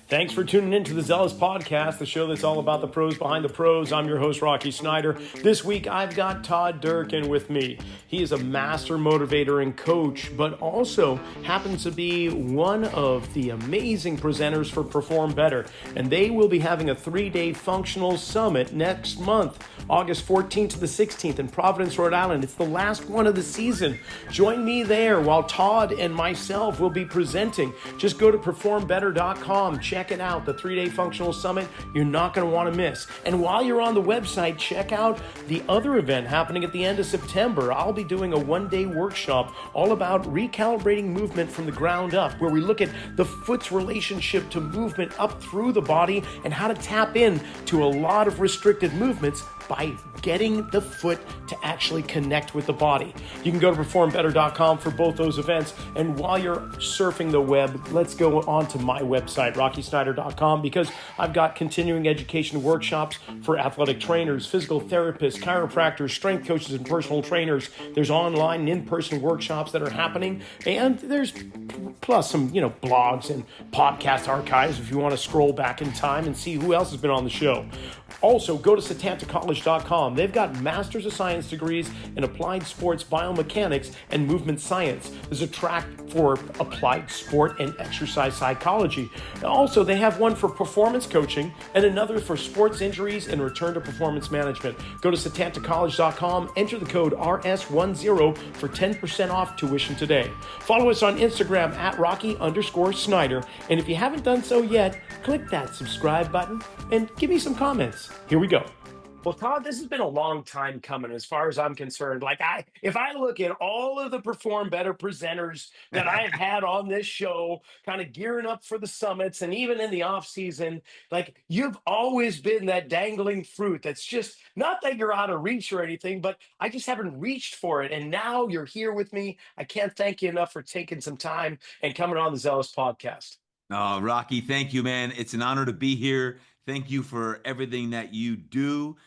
Thanks for tuning in to the Zelos podcast, the show that's all about the pros behind the pros. I'm your host, Rocky Snyder. This week, I've got Todd Durkin with me. He is a master motivator and coach, but also happens to be one of the amazing presenters for Perform Better. And they will be having a 3-day functional summit next month, August 14th to the 16th in Providence, Rhode Island. It's the last one of the season. Join me there while Todd and myself will be presenting. Just go to performbetter.com. Check it out, the 3-day functional summit. You're not going to want to miss. And while you're on the website, check out the other event happening at the end of September. I'll be doing a 1-day workshop all about recalibrating movement from the ground up, where we look at the foot's relationship to movement up through the body and how to tap in to a lot of restricted movements by getting the foot to actually connect with the body. You can go to performbetter.com for both those events. And while you're surfing the web, let's go on to my website, rockysnyder.com, because I've got continuing education workshops for athletic trainers, physical therapists, chiropractors, strength coaches, and personal trainers. There's online and in-person workshops that are happening. And there's plus some, blogs and podcast archives if you want to scroll back in time and see who else has been on the show. Also, go to setantacollege.com. They've got Master's of Science degrees in Applied Sports Biomechanics and Movement Science. There's a track for Applied Sport and Exercise Psychology. Also, they have one for Performance Coaching and another for Sports Injuries and Return to Performance Management. Go to setantacollege.com, enter the code RS10 for 10% off tuition today. Follow us on Instagram at Rocky_Snyder. And if you haven't done so yet, click that subscribe button and give me some comments. Here we go. Well, Todd, this has been a long time coming as far as I'm concerned. If I look at all of the Perform Better presenters that I've had on this show, kind of gearing up for the summits and even in the off season, you've always been that dangling fruit that's just not that you're out of reach or anything, but I just haven't reached for it. And now you're here with me. I can't thank you enough for taking some time and coming on the Zealous podcast. Rocky, thank you, man. It's an honor to be here. Thank you for everything that you do.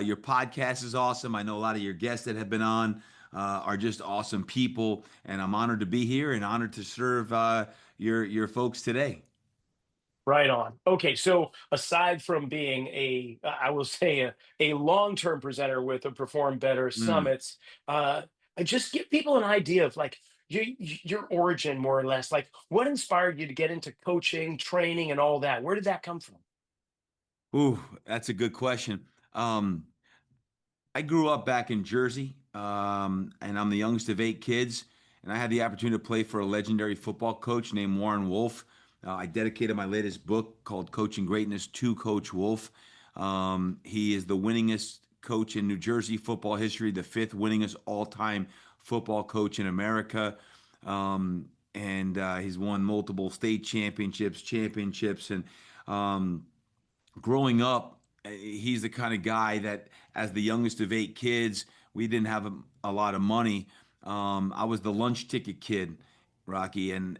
Your podcast is awesome. I know a lot of your guests that have been on are just awesome people, and I'm honored to be here and honored to serve your folks today. Right on. Okay, so aside from being I will say a long-term presenter with the Perform Better Mm. summits, I just give people an idea of your origin, more or less. Like, what inspired you to get into coaching, training, and all that? Where did that come from? Ooh, that's a good question. I grew up back in Jersey, and I'm the youngest of 8 kids, and I had the opportunity to play for a legendary football coach named Warren Wolf. I dedicated my latest book called Coaching Greatness to Coach Wolf. He is the winningest coach in New Jersey football history, the 5th winningest all-time football coach in America. And he's won multiple state championships. And growing up, he's the kind of guy that, as the youngest of 8 kids, we didn't have a lot of money. I was the lunch ticket kid, Rocky, and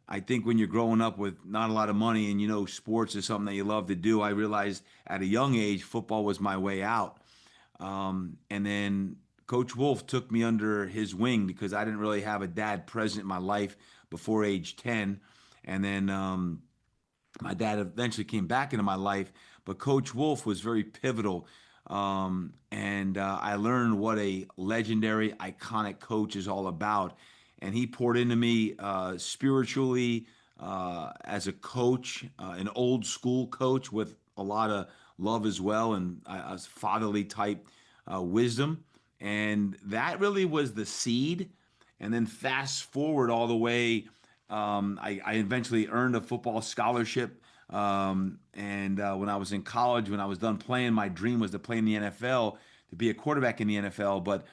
I think when you're growing up with not a lot of money and sports is something that you love to do, I realized at a young age football was my way out. And then Coach Wolf took me under his wing because I didn't really have a dad present in my life before age 10. And then my dad eventually came back into my life, but Coach Wolf was very pivotal. And I learned what a legendary, iconic coach is all about. And he poured into me spiritually as a coach, an old school coach with a lot of love as well, and a fatherly type wisdom. And that really was the seed. And then fast forward all the way, I eventually earned a football scholarship. And when I was in college, when I was done playing, my dream was to play in the NFL, to be a quarterback in the NFL. But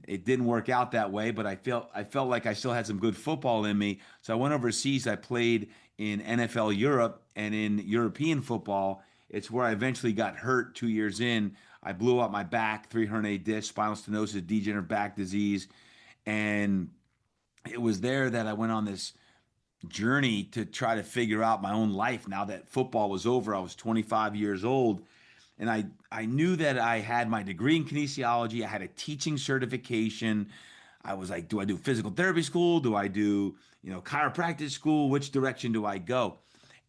it didn't work out that way. But I felt like I still had some good football in me. So I went overseas. I played in NFL Europe and in European football. It's where I eventually got hurt 2 years in. I blew out my back, 3 herniated discs, spinal stenosis, degenerative back disease. And it was there that I went on this journey to try to figure out my own life. Now that football was over, I was 25 years old, and I knew that I had my degree in kinesiology. I had a teaching certification. I was like, do I do physical therapy school? Do I do, chiropractic school? Which direction do I go?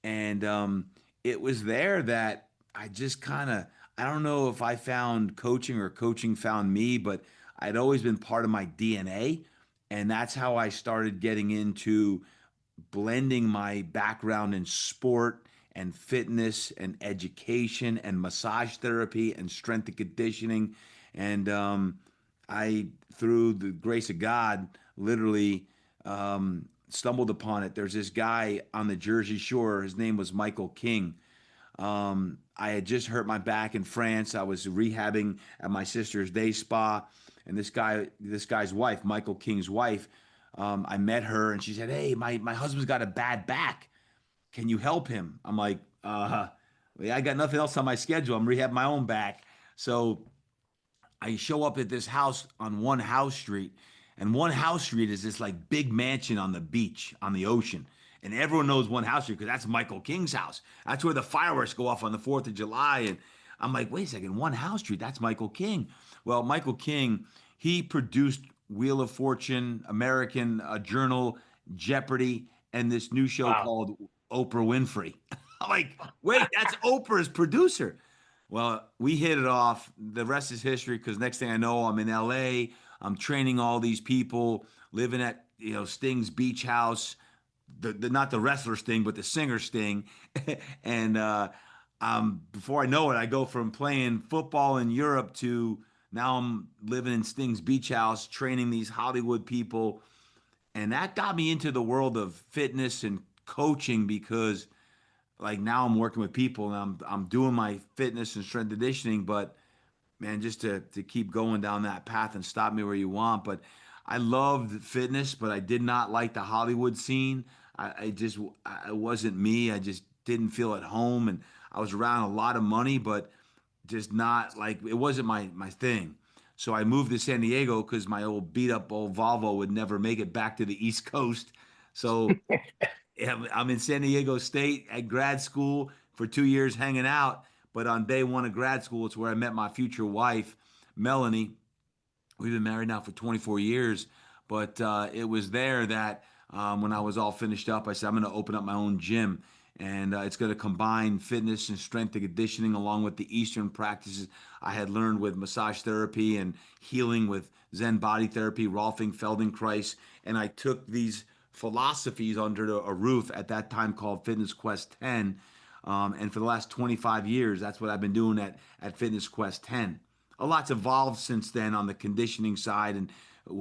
And it was there that I just kind of, I don't know if I found coaching or coaching found me, but I'd always been part of my DNA. And that's how I started getting into blending my background in sport and fitness and education and massage therapy and strength and conditioning. And I, through the grace of God, literally stumbled upon it. There's this guy on the Jersey Shore. His name was Michael King. I had just hurt my back in France. I was rehabbing at my sister's day spa, and this guy's wife, Michael King's wife, I met her, and she said, "Hey, my husband's got a bad back. Can you help him?" I'm like, yeah, I got nothing else on my schedule. I'm rehabbing my own back, so I show up at this house on One House Street, and One House Street is this like big mansion on the beach, on the ocean. And everyone knows One House Street because that's Michael King's house. That's where the fireworks go off on the 4th of July. And I'm like, wait a second, One House Street, that's Michael King. Well, Michael King, he produced Wheel of Fortune, American Journal, Jeopardy, and this new show Wow. called Oprah Winfrey. I'm like, wait, that's Oprah's producer. Well, we hit it off. The rest is history because next thing I know, I'm in LA. I'm training all these people, living at Sting's beach house, the not the wrestler Sting, but the singer Sting. And before I know it, I go from playing football in Europe to now I'm living in Sting's beach house, training these Hollywood people, and that got me into the world of fitness and coaching because like now I'm working with people and I'm doing my fitness and strength and conditioning, but man, just to keep going down that path and stop me where you want. But I loved fitness, but I did not like the Hollywood scene. I just it wasn't me. I just didn't feel at home, and I was around a lot of money, but just not like it wasn't my thing. So I moved to San Diego because my old beat up old Volvo would never make it back to the East Coast. So yeah, I'm in San Diego State at grad school for 2 years hanging out. But on day one of grad school, it's where I met my future wife, Melanie. We've been married now for 24 years. But it was there that when I was all finished up, I said, I'm going to open up my own gym. And it's going to combine fitness and strength and conditioning along with the Eastern practices I had learned with massage therapy and healing with Zen body therapy, Rolfing, Feldenkrais. And I took these philosophies under a roof at that time called Fitness Quest 10. And for the last 25 years, that's what I've been doing at Fitness Quest 10. A lot's evolved since then on the conditioning side and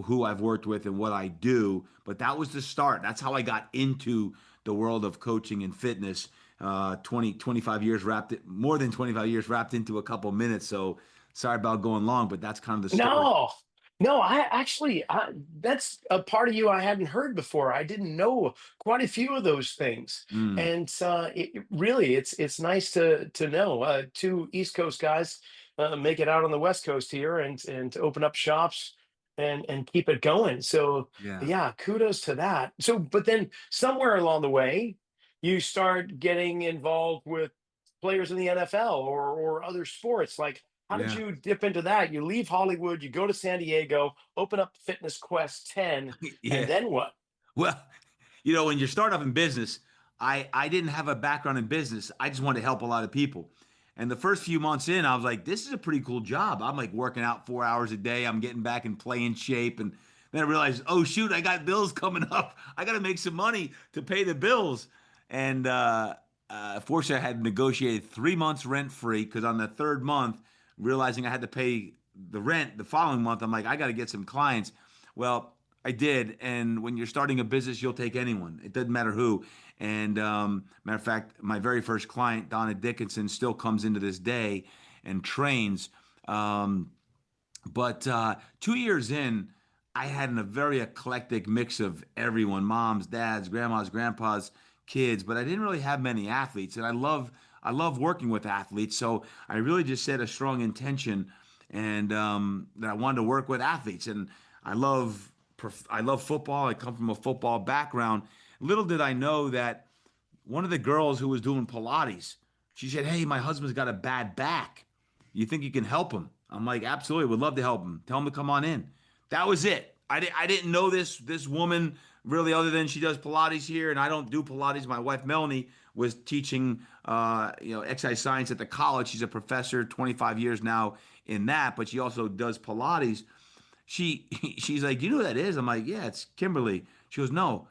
who I've worked with and what I do. But that was the start. That's how I got into the world of coaching and fitness. 25 years wrapped it, more than 25 years wrapped into a couple minutes. So sorry about going long, but that's kind of the story. No, no, that's a part of you I hadn't heard before. I didn't know quite a few of those things. Mm, And really, it's nice to know two East Coast guys make it out on the West Coast here and to open up shops and keep it going. So yeah. yeah, kudos to that. So, but then somewhere along the way, you start getting involved with players in the NFL or other sports. Like, how did Yeah. you dip into that? You leave Hollywood, you go to San Diego, open up Fitness Quest 10, and Yeah. then what? Well, when you start off in business, I didn't have a background in business. I just wanted to help a lot of people. And the first few months in, I was like, this is a pretty cool job. I'm like working out 4 hours a day. I'm getting back in playing shape. And then I realized, oh, shoot, I got bills coming up. I got to make some money to pay the bills. And fortunately, I had negotiated 3 months rent free because on the third month, realizing I had to pay the rent the following month, I'm like, I got to get some clients. Well, I did. And when you're starting a business, you'll take anyone. It doesn't matter who. And matter of fact, my very first client, Donna Dickinson, still comes into this day and trains. Um, but 2 years in, I had a very eclectic mix of everyone, moms, dads, grandmas, grandpas, kids, but I didn't really have many athletes. And I love working with athletes. So I really just set a strong intention and that I wanted to work with athletes. And I love I love football. I come from a football background. Little did I know that one of the girls who was doing Pilates, she said, "Hey, my husband's got a bad back. You think you can help him?" I'm like, "Absolutely, would love to help him. Tell him to come on in." That was it. I didn't know this woman really, other than she does Pilates here, and I don't do Pilates. My wife Melanie was teaching exercise science at the college. She's a professor, 25 years now in that, but she also does Pilates. She she's like, you know who that is? I'm like, yeah, it's Kimberly. She goes, no.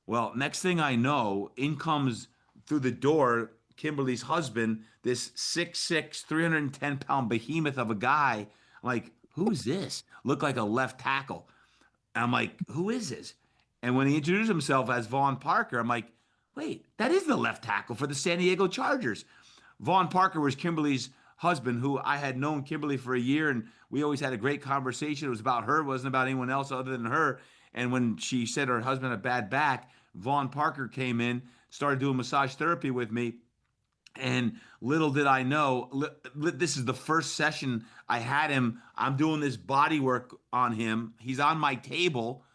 Well, next thing I know, in comes through the door Kimberly's husband, this 6'6", 310-pound behemoth of a guy. I'm like, who's this? Looked like a left tackle. And I'm like, who is this? And when he introduced himself as Vaughn Parker, I'm like, wait, that is the left tackle for the San Diego Chargers. Vaughn Parker was Kimberly's husband, who I had known Kimberly for a year, and we always had a great conversation. It was about her, it wasn't about anyone else other than her. And when she said her husband had a bad back, Vaughn Parker came in, started doing massage therapy with me. And little did I know, this is the first session I had him. I'm doing this body work on him. He's on my table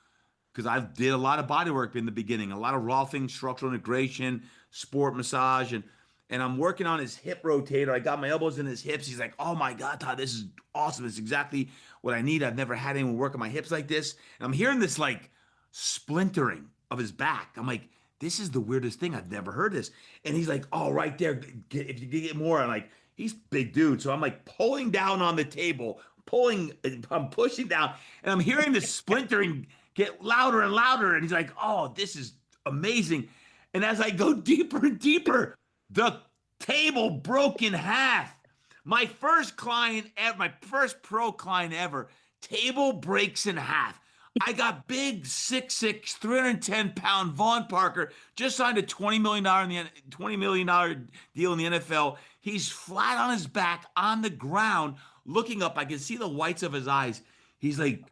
because I did a lot of body work in the beginning, a lot of Rolfing, structural integration, sport massage, and I'm working on his hip rotator. I got my elbows in his hips. He's like, "Oh my God, Todd, this is awesome. It's exactly what I need. I've never had anyone work on my hips like this." And I'm hearing this like splintering of his back. I'm like, "This is the weirdest thing. I've never heard this." And he's like, "Oh, right there. If you can get more." I'm like, he's big dude, so I'm like pulling down on the table, I'm pushing down, and I'm hearing this splintering get louder and louder. And he's like, "Oh, this is amazing." And as I go deeper and deeper, the table broke in half. My first client ever, my first pro client ever, table breaks in half. I got big 6'6", 310-pound Vaughn Parker, just signed a $20 million deal in the NFL. He's flat on his back on the ground, looking up. I can see the whites of his eyes. He's like,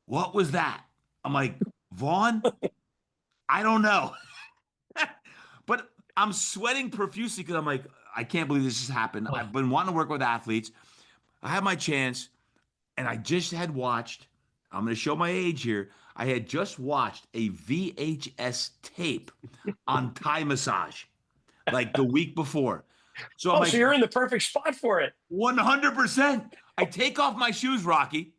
"What was that?" I'm like, "Vaughn, I don't know." But I'm sweating profusely because I'm like, I can't believe this has happened. I've been wanting to work with athletes. I had my chance, and I just had watched, I'm going to show my age here. I had just watched a VHS tape on Thai massage like the week before. So I'm Oh, so like, you're in the perfect spot for it. 100%. I take off my shoes, Rocky.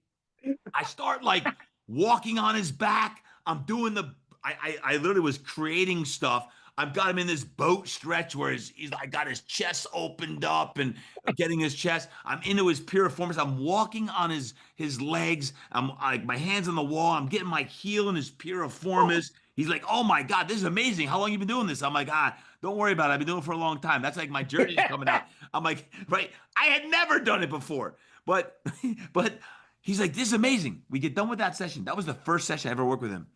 I start like walking on his back. I'm doing I literally was creating stuff. I've got him in this boat stretch where I got his chest opened up and getting his chest. I'm into his piriformis. I'm walking on his legs. I'm like my hands on the wall. I'm getting my heel in his piriformis. He's like, "Oh my God, this is amazing. How long you been doing this?" I'm like, don't worry about it. I've been doing it for a long time. That's like my jersey's coming out. I'm like, right. I had never done it before. But but he's like, "This is amazing." We get done with that session. That was the first session I ever worked with him.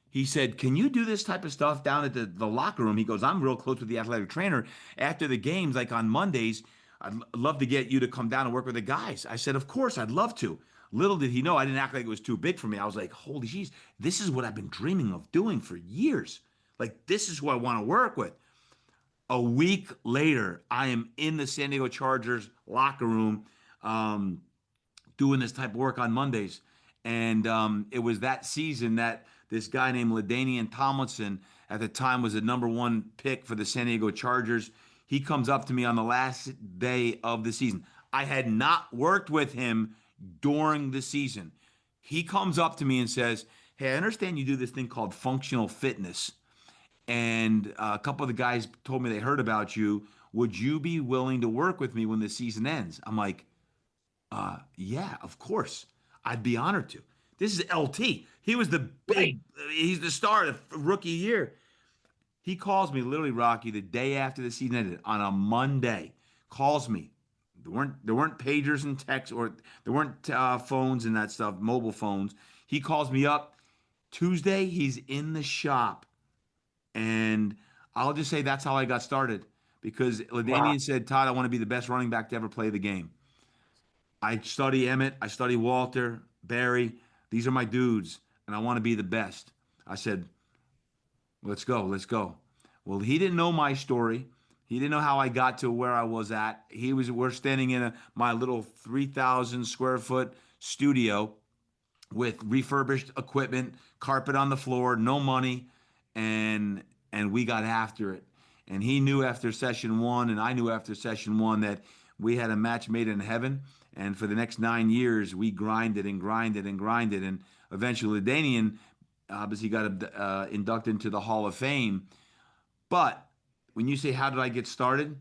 He said, "Can you do this type of stuff down at the locker room?" He goes, "I'm real close with the athletic trainer. After the games, like on Mondays, I'd love to get you to come down and work with the guys." I said, "Of course, I'd love to." Little did he know, I didn't act like it was too big for me. I was like, holy jeez, this is what I've been dreaming of doing for years. Like, this is who I want to work with. A week later, I am in the San Diego Chargers locker room doing this type of work on Mondays. And it was that season that this guy named LaDainian Tomlinson at the time was the number one pick for the San Diego Chargers. He comes up to me on the last day of the season. I had not worked with him during the season. He comes up to me and says, "Hey, I understand you do this thing called functional fitness. And a couple of the guys told me they heard about you. Would you be willing to work with me when the season ends?" I'm like, yeah, of course. I'd be honored to. This is LT. He was the Right. big, he's the star of the rookie year. He calls me literally, Rocky, the day after the season ended on a Monday. Calls me. There weren't pagers and texts, or there weren't phones and that stuff, mobile phones. He calls me up. Tuesday, he's in the shop. And I'll just say that's how I got started because Wow. LaDainian said, "Todd, I want to be the best running back to ever play the game. I study Emmett, I study Walter, Barry. These are my dudes, and I want to be the best." I said, "Let's go, let's go." Well, he didn't know my story. He didn't know how I got to where I was at. We're standing in my little 3,000 square foot studio with refurbished equipment, carpet on the floor, no money, and we got after it. And he knew after session one, and I knew after session one that we had a match made in heaven. And for the next 9 years, we grinded and grinded and grinded. And eventually LaDainian obviously got inducted into the Hall of Fame. But when you say, how did I get started?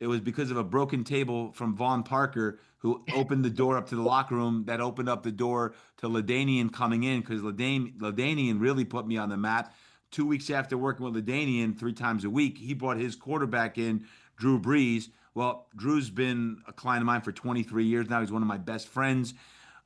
It was because of a broken table from Vaughn Parker, who opened the door up to the locker room that opened up the door to LaDainian coming in, because LaDainian really put me on the map. 2 weeks after working with LaDainian 3 times a week, he brought his quarterback in, Drew Brees. Well, Drew's been a client of mine for 23 years now. He's one of my best friends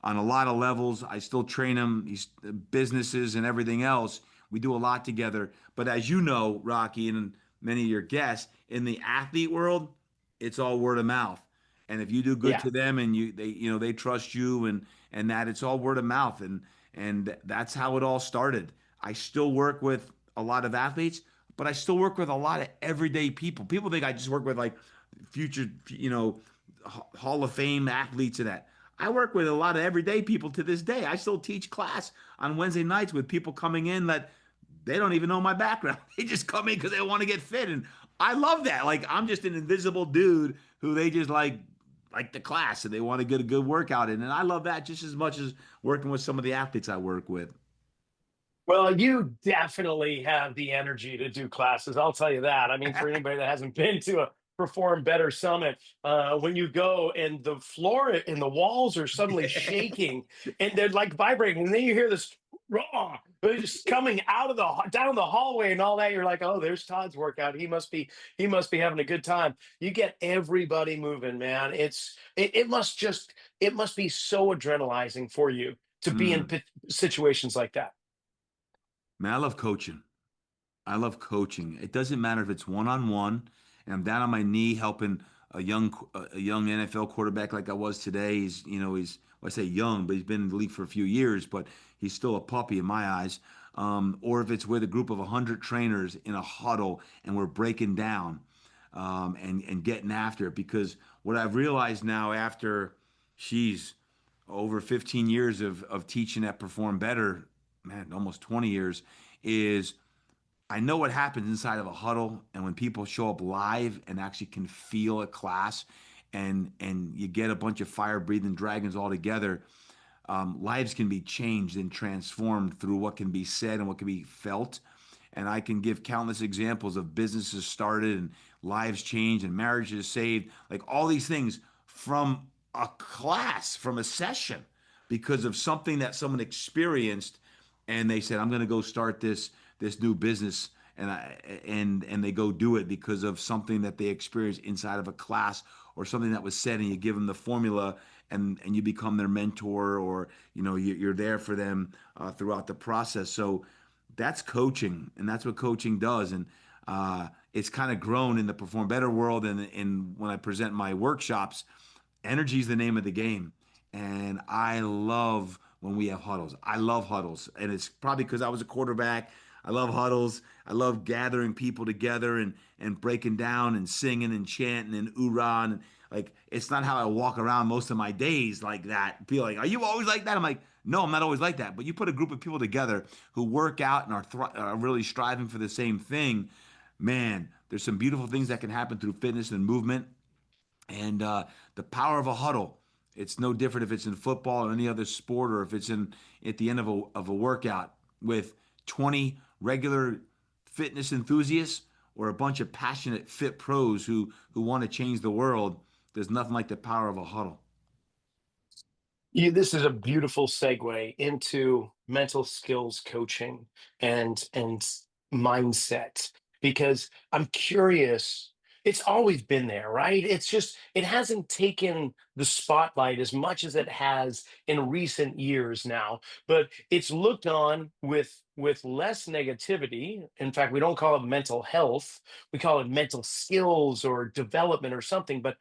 on a lot of levels. I still train him. He's businesses and everything else. We do a lot together. But as you know, Rocky, and many of your guests, in the athlete world, it's all word of mouth. And if you do good Yeah. to them and they trust you, and that it's all word of mouth, and that's how it all started. I still work with a lot of athletes, but I still work with a lot of everyday people. People think I just work with like future, Hall of Fame athletes and that. I work with a lot of everyday people to this day. I still teach class on Wednesday nights with people coming in that they don't even know my background. They just come in because they want to get fit, and I love that. Like, I'm just an invisible dude who they just like the class, and they want to get a good workout in, and I love that just as much as working with some of the athletes I work with. Well, you definitely have the energy to do classes. I'll tell you that. I mean, for anybody that hasn't been to a Perform Better Summit, when you go and the floor and the walls are suddenly shaking and they're like vibrating, and then you hear this raw just coming out of the down the hallway and all that. You're like, oh, there's Todd's workout. He must be having a good time. You get everybody moving, man. It must be so adrenalizing for you to be in Mm. situations like that. Man, I love coaching. I love coaching. It doesn't matter if it's one on one, and I'm down on my knee helping a young NFL quarterback like I was today. He's well, I say young, but he's been in the league for a few years, but he's still a puppy in my eyes. Or if it's with a group of 100 trainers in a huddle and we're breaking down, and getting after it. Because what I've realized now after, she's over 15 years of teaching at Perform Better, man, almost 20 years, is I know what happens inside of a huddle, and when people show up live and actually can feel a class, and you get a bunch of fire breathing dragons all together, lives can be changed and transformed through what can be said and what can be felt. And I can give countless examples of businesses started and lives changed and marriages saved, like all these things from a class, from a session, because of something that someone experienced, and they said, "I'm going to go start this new business," and they go do it because of something that they experienced inside of a class or something that was said, and you give them the formula, and you become their mentor, or you're there for them throughout the process. So that's coaching, and that's what coaching does. And it's kind of grown in the Perform Better world, and when I present my workshops, energy is the name of the game. And I love when we have huddles. I love huddles. And it's probably because I was a quarterback. I love huddles. I love gathering people together, and breaking down and singing and chanting and oorah. And like, it's not how I walk around most of my days like that. People are like, are you always like that? I'm like, no, I'm not always like that. But you put a group of people together who work out and are really striving for the same thing, man, there's some beautiful things that can happen through fitness and movement. And the power of a huddle. It's no different if it's in football or any other sport, or if it's in at the end of a workout with 20 regular fitness enthusiasts or a bunch of passionate fit pros who want to change the world. There's nothing like the power of a huddle. This is a beautiful segue into mental skills coaching and mindset, because I'm curious. It's always been there, right? It's just it hasn't taken the spotlight as much as it has in recent years now, but it's looked on with less negativity. In fact, we don't call it mental health, we call it mental skills or development or something. But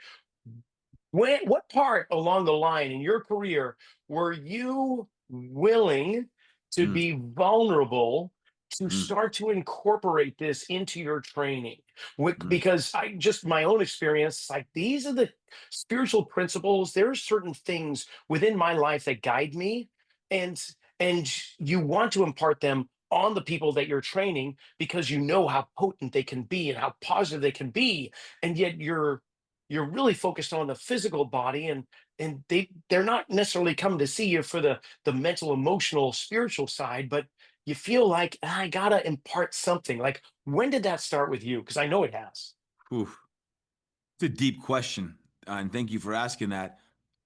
what part along the line in your career were you willing to Mm, be vulnerable to mm, start to incorporate this into your training? mm, Because I just my own experience, like these are the spiritual principles. There are certain things within my life that guide me, and and you want to impart them on the people that you're training because you know how potent they can be and how positive they can be, and yet you're really focused on the physical body, and and they're not necessarily coming to see you for the mental, emotional, spiritual side, but you feel like, "Ah, I gotta impart something." Like, when did that start with you? Because I know it has. Oof. It's a deep question, and thank you for asking that.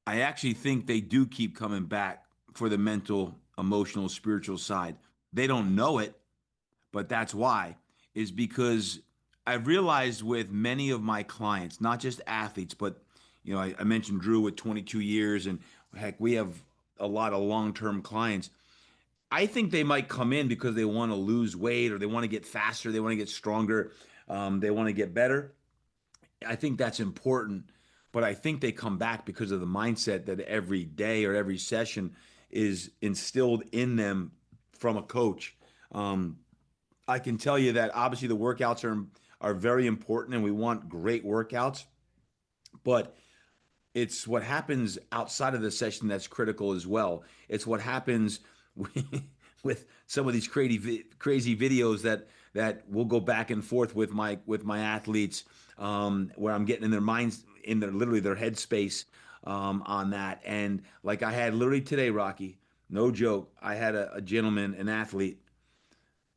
I actually think they do keep coming back for the mental, emotional, spiritual side. They don't know it, but that's why, is because I've realized with many of my clients, not just athletes, but I mentioned Drew with 22 years, and heck, we have a lot of long-term clients. I think they might come in because they want to lose weight or they want to get faster, they want to get stronger, they want to get better. I think that's important, but I think they come back because of the mindset that every day or every session is instilled in them from a coach. Um, I can tell you that obviously the workouts are very important, and we want great workouts, but it's what happens outside of the session that's critical as well. It's what happens with some of these crazy videos that will go back and forth with my athletes, where I'm getting in their minds, in their literally their headspace, on that. And like I had literally today, Rocky, no joke, I had a gentleman, an athlete,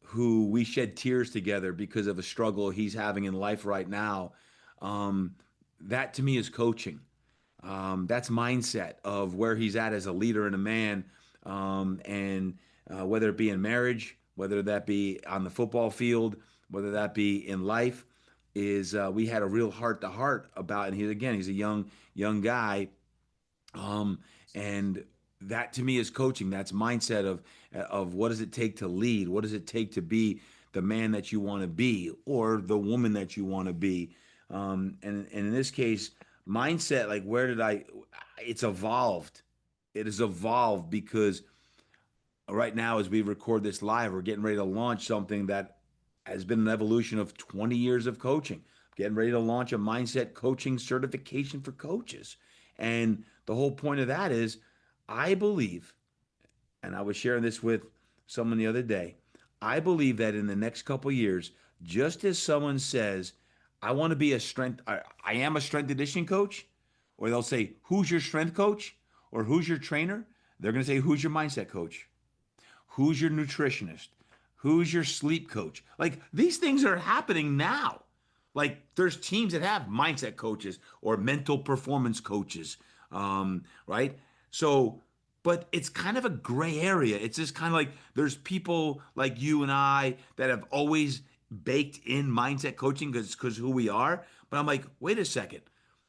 who we shed tears together because of a struggle he's having in life right now. Um, that to me is coaching. That's mindset of where he's at as a leader and a man, and whether it be in marriage, whether that be on the football field, whether that be in life, is we had a real heart to heart about. And he's a young guy, um, and that to me is coaching. That's mindset of what does it take to lead? What does it take to be the man that you want to be or the woman that you want to be? And in this case, mindset, like where did I? It's evolved. It has evolved because right now, as we record this live, we're getting ready to launch something that has been an evolution of 20 years of coaching. Getting ready to launch a mindset coaching certification for coaches. And the whole point of that is, I believe, and I was sharing this with someone the other day, I believe that in the next couple of years, just as someone says, I want to be I am a strength conditioning coach, or they'll say, who's your strength coach? Or who's your trainer? They're going to say, who's your mindset coach? Who's your nutritionist? Who's your sleep coach? Like these things are happening now. Like there's teams that have mindset coaches or mental performance coaches, right? So, but it's kind of a gray area. It's just kind of like there's people like you and I that have always baked in mindset coaching because who we are. But I'm like, wait a second.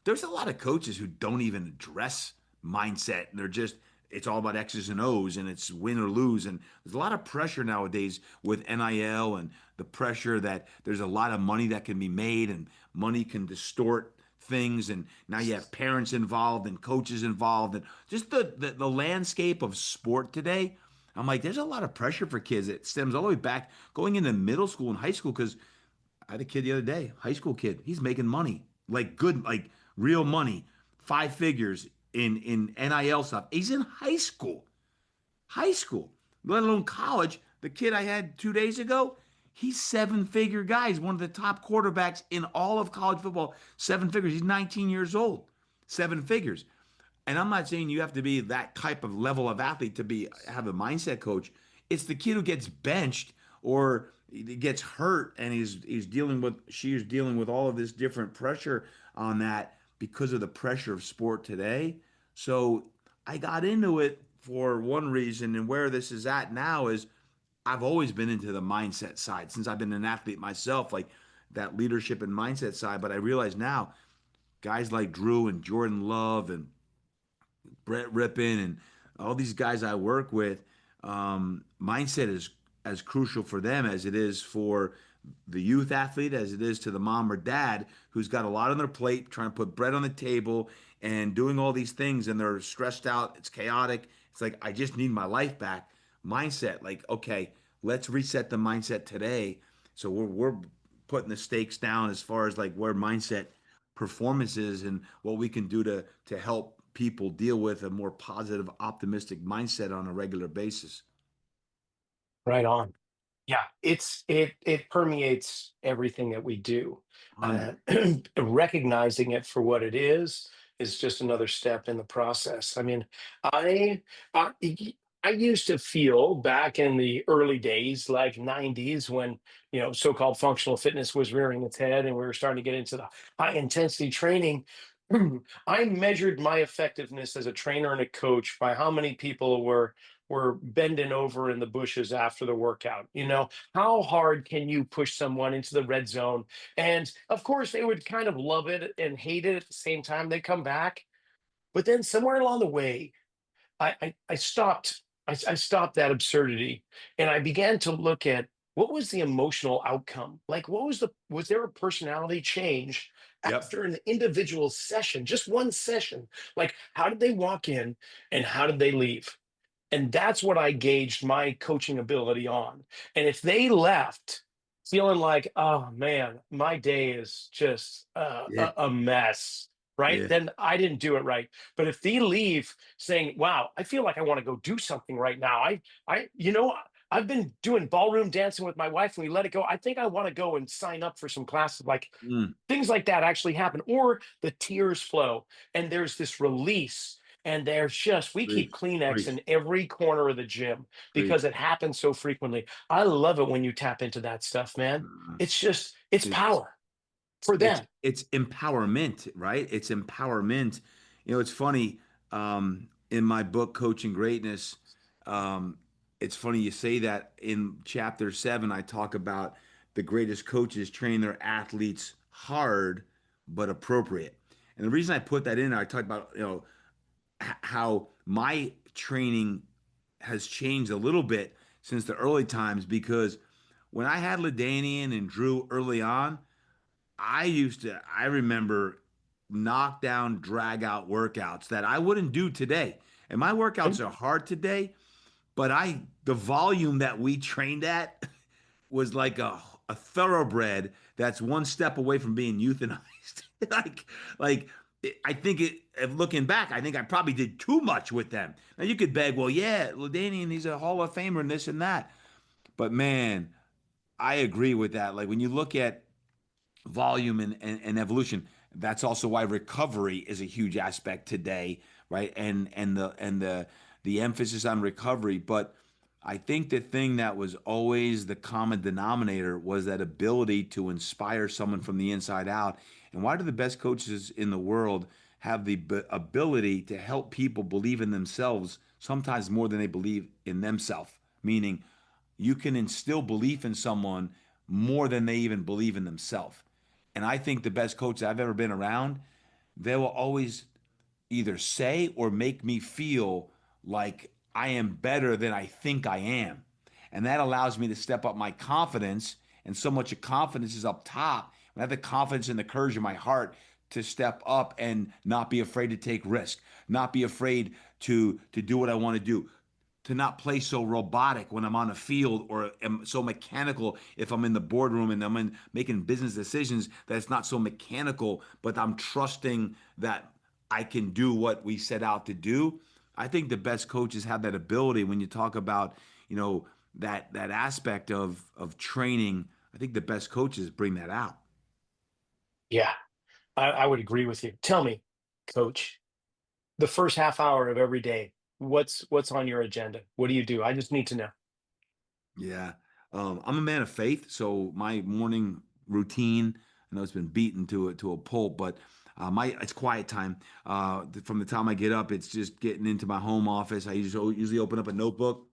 There's a lot of coaches who don't even address mindset. They're just it's all about X's and O's and it's win or lose. And there's a lot of pressure nowadays with NIL and the pressure that there's a lot of money that can be made and money can distort things. And now you have parents involved and coaches involved and just the landscape of sport today. I'm like, there's a lot of pressure for kids. It stems all the way back going into middle school and high school because I had a kid the other day, high school kid. He's making money, like good, like real money, five figures in NIL stuff. He's in high school, let alone college. The kid I had 2 days ago, he's seven-figure guy. He's one of the top quarterbacks in all of college football. Seven figures. He's 19 years old. Seven figures. And I'm not saying you have to be that type of level of athlete to be have a mindset coach. It's the kid who gets benched or he gets hurt and he's dealing with she is dealing with all of this different pressure on that because of the pressure of sport today. So I got into it for one reason, and where this is at now is I've always been into the mindset side since I've been an athlete myself, like that leadership and mindset side. But I realize now guys like Drew and Jordan Love and Brett Rippin and all these guys I work with, mindset is as crucial for them as it is for the youth athlete, as it is to the mom or dad who's got a lot on their plate, trying to put bread on the table and doing all these things, and they're stressed out. It's chaotic. It's like, I just need my life back. Mindset, like, okay, let's reset the mindset today. So we're putting the stakes down as far as like where mindset performances and what we can do to help people deal with a more positive, optimistic mindset on a regular basis. Right on. Yeah, it permeates everything that we do. 100. Recognizing it for what it is, is just another step in the process. I mean, I I, I used to feel back in the early days, like '90s, when so-called functional fitness was rearing its head, and we were starting to get into the high intensity training. I measured my effectiveness as a trainer and a coach by how many people were bending over in the bushes after the workout. How hard can you push someone into the red zone? And of course, they would kind of love it and hate it at the same time. They come back, but then somewhere along the way, I stopped. I stopped that absurdity, and I began to look at what was the emotional outcome. Like, was there a personality change Yep. after an individual session, just one session? Like, how did they walk in, and how did they leave? And that's what I gauged my coaching ability on. And if they left feeling like, oh man, my day is just Yeah. a mess, right? Yeah. Then I didn't do it right. But if they leave saying, wow, I feel like I want to go do something right now. I've been doing ballroom dancing with my wife and we let it go. I think I want to go and sign up for some classes. Like, Mm, things like that actually happen, or the tears flow and there's this release. And we keep preach. Kleenex Preach. in every corner of the gym because Preach. it happens so frequently. I love it when you tap into that stuff, man. Uh, It's it's power for it's them. it's empowerment, right? It's empowerment. It's funny. In my book, Coaching Greatness, um, it's funny you say that. In chapter 7, I talk about the greatest coaches train their athletes hard but appropriate. And the reason I put that in, I talked about how my training has changed a little bit since the early times because when I had Ladanian and Drew early on, I remember knockdown, drag out workouts that I wouldn't do today. And my Mhm. workouts are hard today, but the volume that we trained at was like a thoroughbred that's one step away from being euthanized. like, like, I think looking back, I think I probably did too much with them. Now you could beg, well, yeah, Ladanian, he's a Hall of Famer and this and that. But man, I agree with that. Like when you look at volume and evolution. That's also why recovery is a huge aspect today, right? And the emphasis on recovery. But I think the thing that was always the common denominator was that ability to inspire someone from the inside out. And why do the best coaches in the world have the ability to help people believe in themselves sometimes more than they believe in themselves? Meaning, you can instill belief in someone more than they even believe in themselves. And I think the best coaches I've ever been around, they will always either say or make me feel like I am better than I think I am. And that allows me to step up my confidence. And so much of confidence is up top. I have the confidence and the courage in my heart to step up and not be afraid to take risk, not be afraid to do what I want to do, to not play so robotic when I'm on the field or am so mechanical if I'm in the boardroom and making business decisions that it's not so mechanical, but I'm trusting that I can do what we set out to do. I think the best coaches have that ability when you talk about, that aspect of training. I think the best coaches bring that out. Yeah, I would agree with you. Tell me, coach, the first half hour of every day, what's on your agenda? What do you do? I just need to know. Yeah. I'm a man of faith, so my morning routine, I know it's been beaten to a pulp, but my it's quiet time. From the time I get up, it's just getting into my home office. I usually open up a notebook.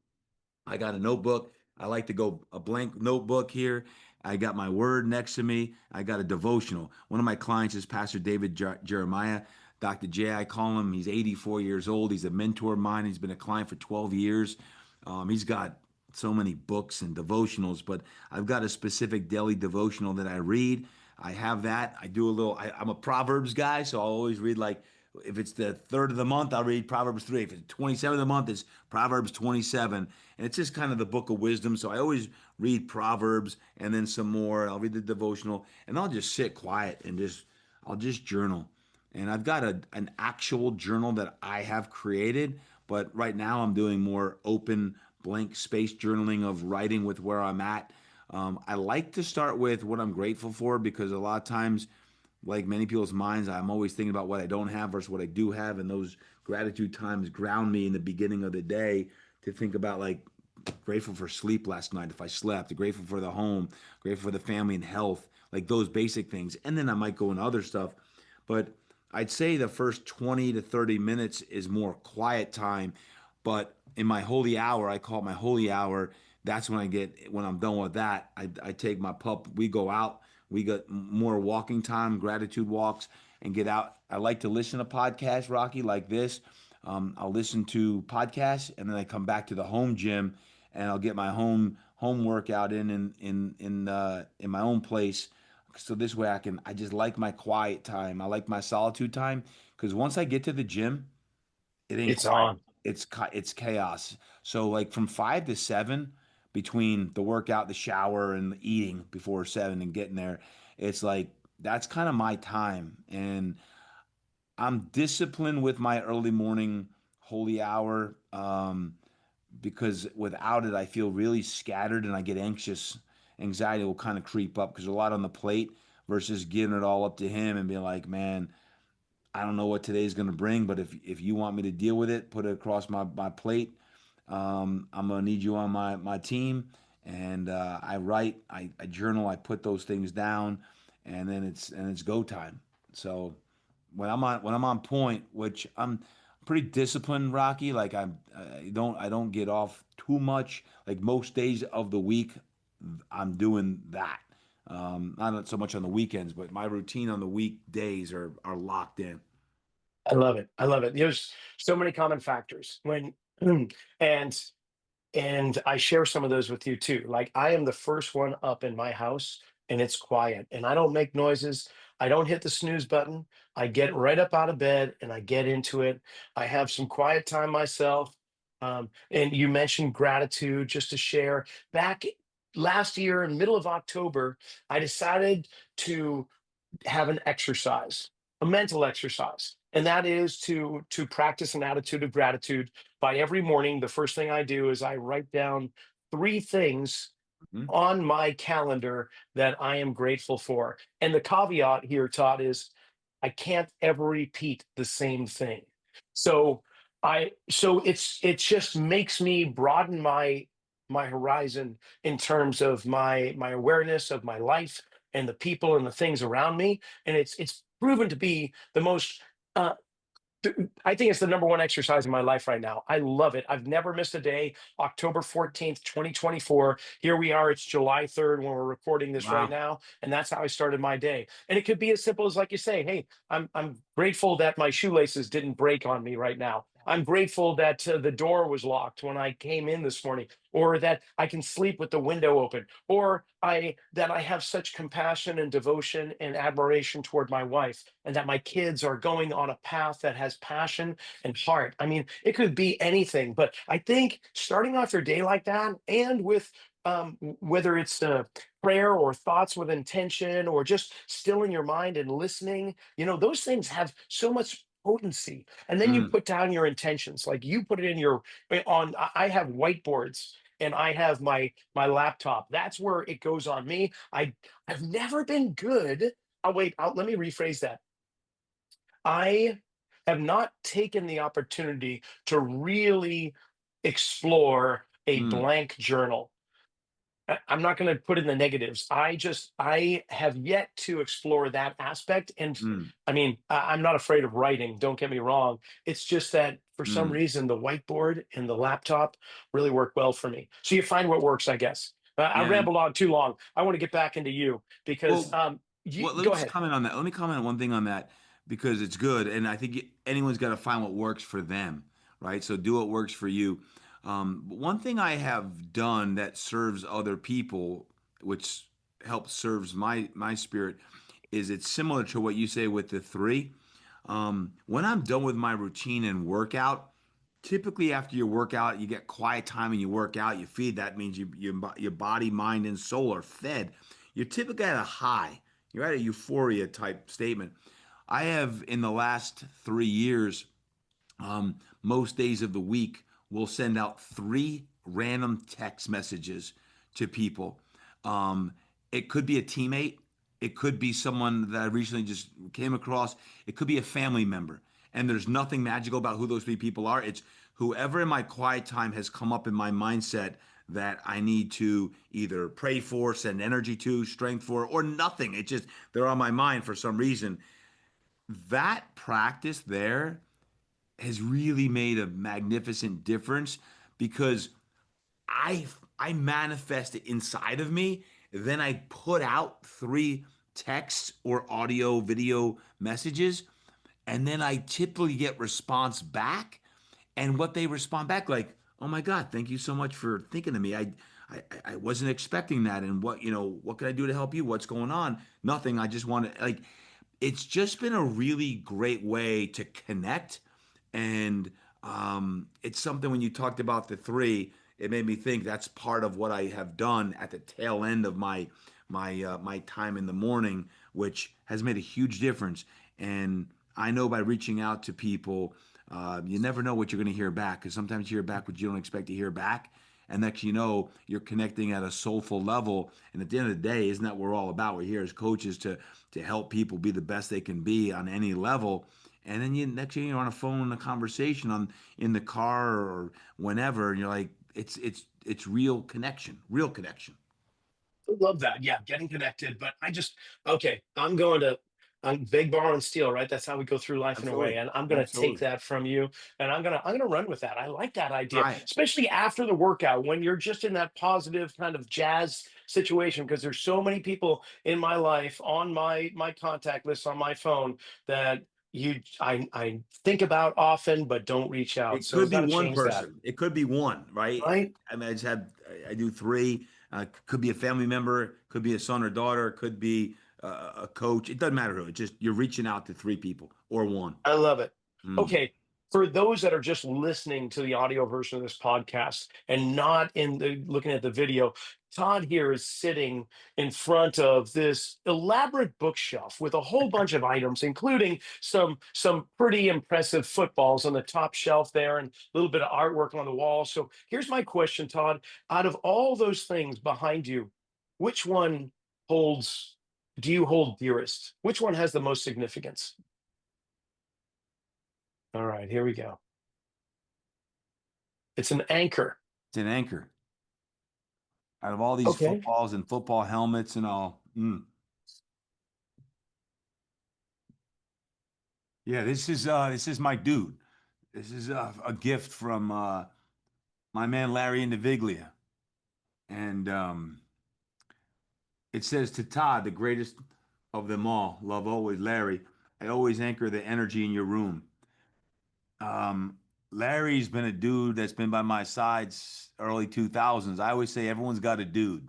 I got a notebook. I like to go a blank notebook here. I got my word next to me. I got a devotional. One of my clients is Pastor David Jeremiah, Dr. J. I call him. He's 84 years old. He's a mentor of mine. He's been a client for 12 years. He's got so many books and devotionals, but I've got a specific daily devotional that I read. I have that. I do a little, I'm a Proverbs guy, so I'll always read like, if it's the third of the month, I'll read Proverbs 3. If it's 27th of the month, it's Proverbs 27. And it's just kind of the book of wisdom. So I always read Proverbs and then some more. I'll read the devotional and I'll just sit quiet and I'll just journal. And I've got an actual journal that I have created, but right now I'm doing more open, blank space journaling of writing with where I'm at. I like to start with what I'm grateful for because a lot of times like many people's minds, I'm always thinking about what I don't have versus what I do have, and those gratitude times ground me in the beginning of the day to think about like grateful for sleep last night if I slept, grateful for the home, grateful for the family and health, like those basic things. And then I might go into other stuff, but I'd say the first 20 to 30 minutes is more quiet time. But in my holy hour, I call it my holy hour. That's when when I'm done with that, I take my pup. We go out. We got more walking time, gratitude walks, and get out. I like to listen to podcasts, Rocky, like this. I'll listen to podcasts, and then I come back to the home gym, and I'll get my home workout in my own place. So this way I just like my quiet time. I like my solitude time because once I get to the gym, it ain't It's quiet. on. It's chaos. So like from 5 to 7, between the workout, the shower, and the eating before 7 and getting there, it's like that's kind of my time. And I'm disciplined with my early morning holy hour, because without it, I feel really scattered and I get anxious. Anxiety will kind of creep up because there's a lot on the plate versus giving it all up to him and being like, man, I don't know what today's going to bring, but if you want me to deal with it, put it across my plate. I'm going to need you on my team. And I write, I journal, I put those things down, and then it's go time. So when I'm on point, which I'm pretty disciplined, Rocky. Like I don't get off too much. Like most days of the week, I'm doing that. Not so much on the weekends, but my routine on the weekdays are locked in. I love it. I love it. There's so many common factors when, and I share some of those with you too. Like I am the first one up in my house and it's quiet and I don't make noises. I don't hit the snooze button. I get right up out of bed and I get into it. I have some quiet time myself. And you mentioned gratitude just to share. Back last year in middle of October, I decided to have an exercise, a mental exercise, and that is to practice an attitude of gratitude. By every morning, the first thing I do is I write down three things Mhm. on my calendar that I am grateful for. And the caveat here, Todd, is I can't ever repeat the same thing. So it just makes me broaden my horizon in terms of my awareness of my life and the people and the things around me. And it's proven to be the most uh, I think it's the number one exercise in my life right now. I love it. I've never missed a day. October 14th, 2024. Here we are. It's July 3rd when we're recording this right Wow. now. And that's how I started my day. And it could be as simple as like you say, hey, I'm grateful that my shoelaces didn't break on me right now. I'm grateful that the door was locked when I came in this morning, or that I can sleep with the window open, or I have such compassion and devotion and admiration toward my wife, and that my kids are going on a path that has passion and heart. I mean, it could be anything, but I think starting off your day like that, and with whether it's prayer or thoughts with intention, or just still in your mind and listening, those things have so much potency. And then you Mm, put down your intentions, like you put it in your on. I have whiteboards and I have my laptop. That's where it goes on me. I've never been good. Oh wait, let me rephrase that. I have not taken the opportunity to really explore a mm, blank journal. I'm not going to put in the negatives. I have yet to explore that aspect. And mm, I mean, I'm not afraid of writing. Don't get me wrong. It's just that for some mm. reason, the whiteboard and the laptop really work well for me. So you find what works, I guess. I Yeah. rambled on too long. I want to get back into you because Well, well, let me go just ahead. comment on that. Let me comment on one thing on that because it's good, and I think anyone's got to find what works for them, right? So do what works for you. But one thing I have done that serves other people, which helps serves my spirit, is it's similar to what you say with the three. When I'm done with my routine and workout, typically after your workout, you get quiet time and you work out, you feed. That means your body, mind, and soul are fed. You're typically at a high. You're at a euphoria type statement. I have in the last 3 years, most days of the week, will send out three random text messages to people. Um, it could be a teammate. It could be someone that I recently just came across. It could be a family member. And there's nothing magical about who those three people are. It's whoever in my quiet time has come up in my mindset that I need to either pray for, send energy to, strength for, or nothing. It just, they're on my mind for some reason. That practice there has really made a magnificent difference because I I manifest it inside of me. Then I put out three texts or audio, video messages, and then I typically get response back. And what they respond back like, "Oh my God, thank you so much for thinking of me. I wasn't expecting that. And what can I do to help you? What's going on? Nothing. I just want to like." It's just been a really great way to connect. And it's something when you talked about the three, it made me think that's part of what I have done at the tail end of my time in the morning, which has made a huge difference. And I know by reaching out to people, you never know what you're going to hear back because sometimes you hear back what you don't expect to hear back. And next you know, you're connecting at a soulful level. And at the end of the day, isn't that what we're all about? We're here as coaches to help people be the best they can be on any level. And then next thing you're on a phone, a conversation on in the car or whenever, and you're like, it's real connection, real connection. Love that. Yeah, getting connected. But okay, I'm big borrow and steal, right? That's how we go through life in a way. Absolutely, And I'm gonna take absolutely. that from you, and I'm gonna run with that. I like that idea, Try it. especially after the workout when you're just in that positive kind of jazz situation. Because there's so many people in my life on my contact list on my phone that I think about often but don't reach out. It So could got be to one change that, person. It could be one, right? right? I mean, I do three. Could be a family member, could be a son or daughter, could be a coach. It doesn't matter who. It's just you're reaching out to three people or one. I love it. Mm. Okay. For those that are just listening to the audio version of this podcast and not looking at the video, Todd here is sitting in front of this elaborate bookshelf with a whole bunch of items, including some pretty impressive footballs on the top shelf there and a little bit of artwork on the wall. So here's my question, Todd. Out of all those things behind you, which one holds do you hold dearest? Which one has the most significance? All right, here we go. It's an anchor. It's an anchor. Out of all these Okay. footballs and football helmets and all. Yeah, this is my dude. This is a gift from my man Larry Indiviglia. And it says to Todd, the greatest of them all, love always Larry. I always anchor the energy in your room. Um, Larry's been a dude that's been by my side early 2000s. I always say everyone's got a dude.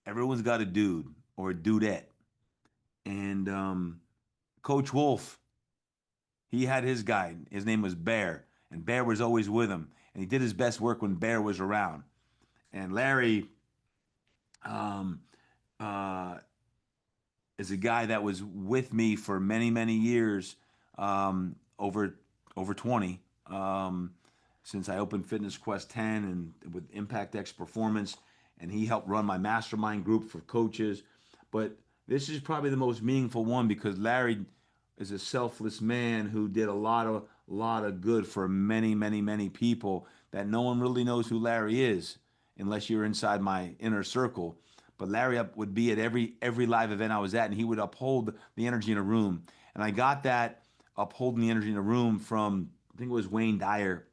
Everyone's got a dude or a dudette. And Coach Wolf, he had his guy. His name was Bear, and Bear was always with him. And he did his best work when Bear was around. And Larry um, uh, is a guy that was with me for many, many years, over 20, since I opened Fitness Quest 10 and with Impact X Performance, and he helped run my mastermind group for coaches. But this is probably the most meaningful one because Larry is a selfless man who did a lot of good for many, many, many people that no one really knows who Larry is unless you're inside my inner circle. But Larry would be at every live event I was at, and he would uphold the energy in a room. And I got that upholding the energy in a room from I think it was Wayne Dyer,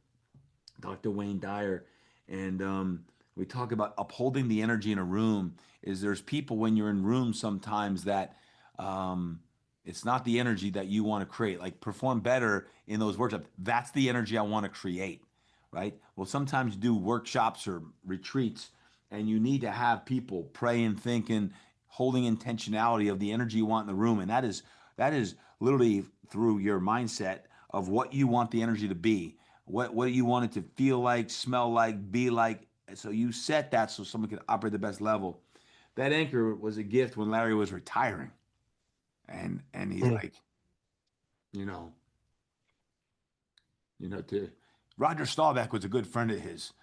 Dr. Wayne Dyer, and we talk about upholding the energy in a room. Is there's people when you're in rooms sometimes that um, it's not the energy that you want to create. Like perform better in those workshops. That's the energy I want to create, right? Well, sometimes you do workshops or retreats, and you need to have people praying, thinking, holding intentionality of the energy you want in the room, and that is literally through your mindset of what you want the energy to be. What do you want it to feel like, smell like, be like? So you set that so someone can operate the best level. That anchor was a gift when Larry was retiring, and he's Mm. like, you know, to Roger Staubach was a good friend of his.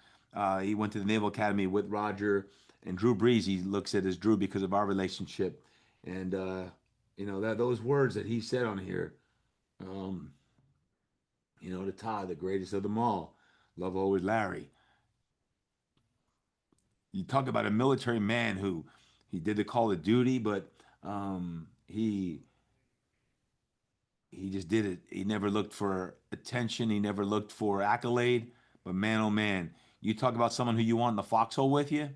He went to the Naval Academy with Roger and Drew Brees. He looks at as Drew because of our relationship. And that those words that he said on here, um, to Todd, the greatest of them all, love always Larry. You talk about a military man who he did the call of duty, but he just did it. He never looked for attention. He never looked for accolade. But man, oh man, you talk about someone who you want in the foxhole with you.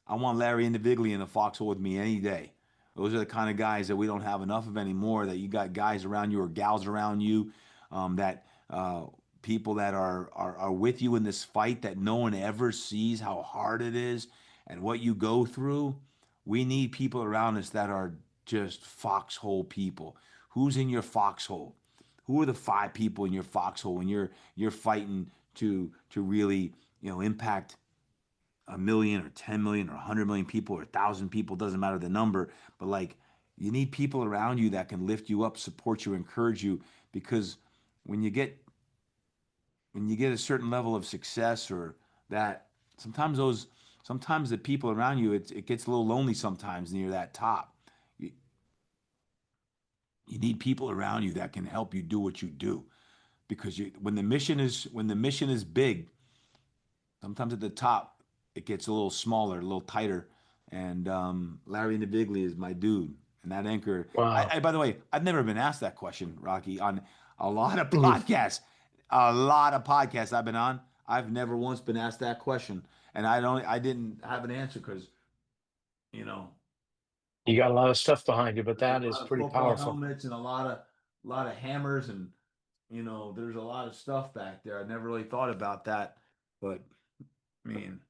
I want Larry individually in the foxhole with me any day. Those are the kind of guys that we don't have enough of anymore. That you got guys around you or gals around you, that people that are with you in this fight that no one ever sees how hard it is and what you go through. We need people around us that are just foxhole people. Who's in your foxhole? Who are the five people in your foxhole when you're fighting to really impact a million or 10 million or 100 million people or 1,000 people, doesn't matter the number, but like you need people around you that can lift you up, support you, encourage you, because when you get when you get a certain level of success or that, sometimes the people around you, it gets a little lonely sometimes near that top. You, you need people around you that can help you do what you do because when the mission is big, sometimes at the top, it gets a little smaller, a little tighter. And Larry Navigli is my dude. And that anchor, Wow. by the way, I've never been asked that question, Rocky, on a lot of Mm. podcasts. A lot of podcasts I've been on. I've never once been asked that question. And I didn't have an answer because, you know, You got a lot of stuff behind you, but there's a that is lot of pretty football powerful. helmets and a lot of hammers and there's a lot of stuff back there. I never really thought about that. But I mean,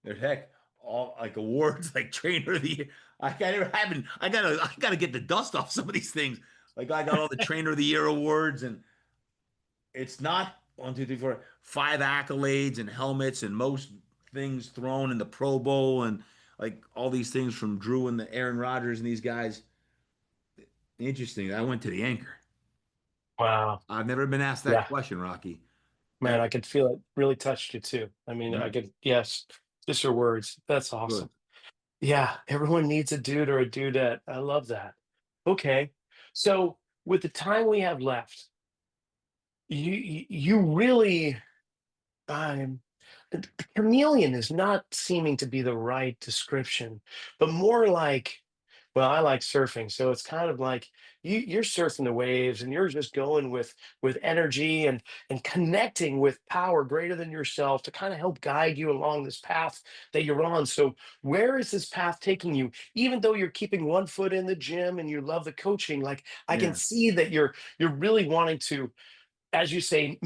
there's heck all like awards like trainer of the year. I gotta get the dust off some of these things. Like I got all the trainer of the year awards, and it's not one, two, three, four, five accolades and helmets and most things thrown in the Pro Bowl and like all these things from Drew and the Aaron Rodgers and these guys. Interesting. I went to the anchor. Wow. I've never been asked that Yeah, question, Rocky. man, Ever. I could feel it. Really touched you too. I mean, I Yeah. could, yes, just your words. That's Good. awesome. Yeah, everyone needs a dude or a dudette. I love that. Okay. So, with the time we have left, you really um chameleon is not seeming to be the right description, but more like, well, I like surfing, so it's kind of like you're surfing the waves and you're just going with energy and connecting with power greater than yourself to kind of help guide you along this path that you're on. So where is this path taking you? Even though you're keeping one foot in the gym and you love the coaching, like I can Yeah. see that you're really wanting to, as you say,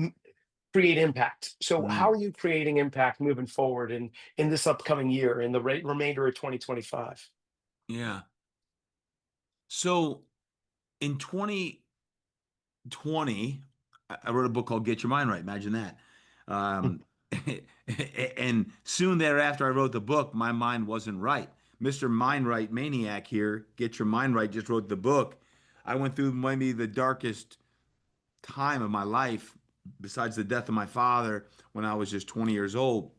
create impact. So how Mm. are you creating impact moving forward in this upcoming year, in the remainder of 2025? Yeah. So in 2020, I wrote a book called Get Your Mind Right. Imagine that. Mm. Um, and soon thereafter, I wrote the book. My mind wasn't right. Mr. Mind Right Maniac here, Get Your Mind Right, just wrote the book. I went through maybe the darkest time of my life, besides the death of my father when I was just 20 years old.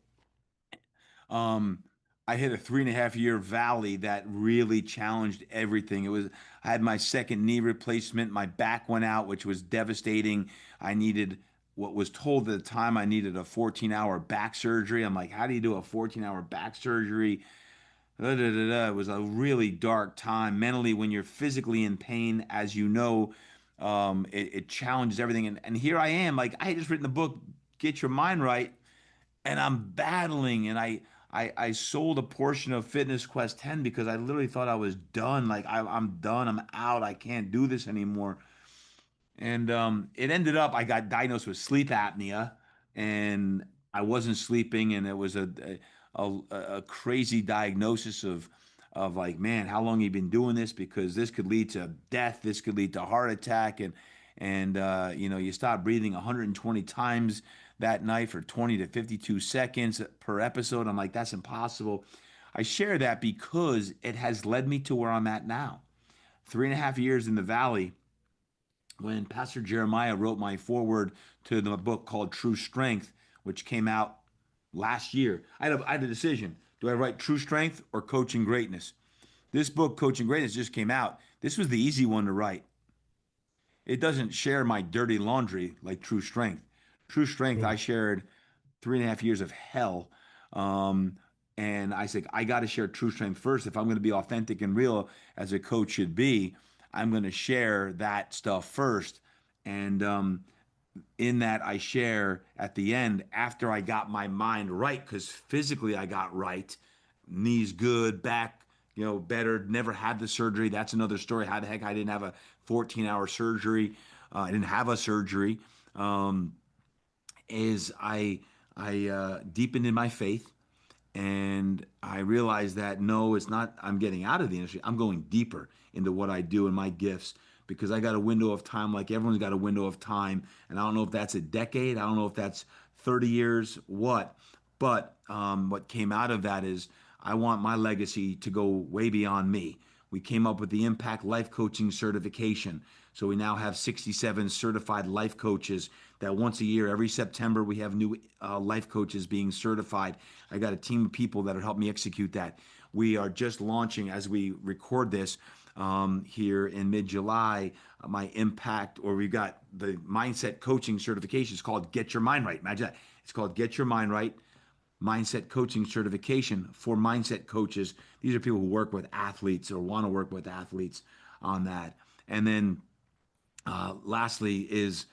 Um, I hit a 3.5 year valley that really challenged everything. I had my second knee replacement. My back went out, which was devastating. I needed what was told at the time I needed a 14-hour back surgery. I'm like, how do you do a 14-hour back surgery? Da, da, da, da. It was a really dark time mentally when you're physically in pain, as you know. It challenges everything. And here I am, like I had just written the book, Get Your Mind Right, and I'm battling and I sold a portion of Fitness Quest 10 because I literally thought I was done. Like I'm done. I'm out. I can't do this anymore. And it ended up I got diagnosed with sleep apnea, and I wasn't sleeping, and it was a crazy diagnosis of like, man, how long have you been doing this? Because this could lead to death. This could lead to heart attack, and you stop breathing 120 times that night for 20 to 52 seconds per episode. I'm like, that's impossible. I share that because it has led me to where I'm at now. 3.5 years in the valley when Pastor Jeremiah wrote my foreword to the book called True Strength, which came out last year. I had a decision. Do I write True Strength or Coaching Greatness? This book, Coaching Greatness, just came out. This was the easy one to write. It doesn't share my dirty laundry like True Strength. True Strength, I Mm. shared 3.5 years of hell. Um, and I said, I got to share True Strength first. If I'm going to be authentic and real as a coach should be, I'm going to share that stuff first. And in that, I share at the end after I got my mind right, because physically I got right, knees good, back, better, never had the surgery. That's another story. How the heck I didn't have a 14-hour surgery. I didn't have a surgery. Um, is I deepened in my faith, and I realized that no, it's not. I'm getting out of the industry. I'm going deeper into what I do and my gifts, because I got a window of time, like everyone's got a window of time, and I don't know if that's a decade. I don't know if that's 30 years. What? But what came out of that is I want my legacy to go way beyond me. We came up with the Impact Life Coaching Certification. So we now have 67 certified life coaches that once a year, every September, we have new life coaches being certified. I got a team of people that are helping me execute that. We are just launching, as we record this, here in mid-July, my impact, or we've got the mindset coaching certification. It's called Get Your Mind Right. Imagine that. It's called Get Your Mind Right mindset coaching certification for mindset coaches. These are people who work with athletes or want to work with athletes on that. And then lastly is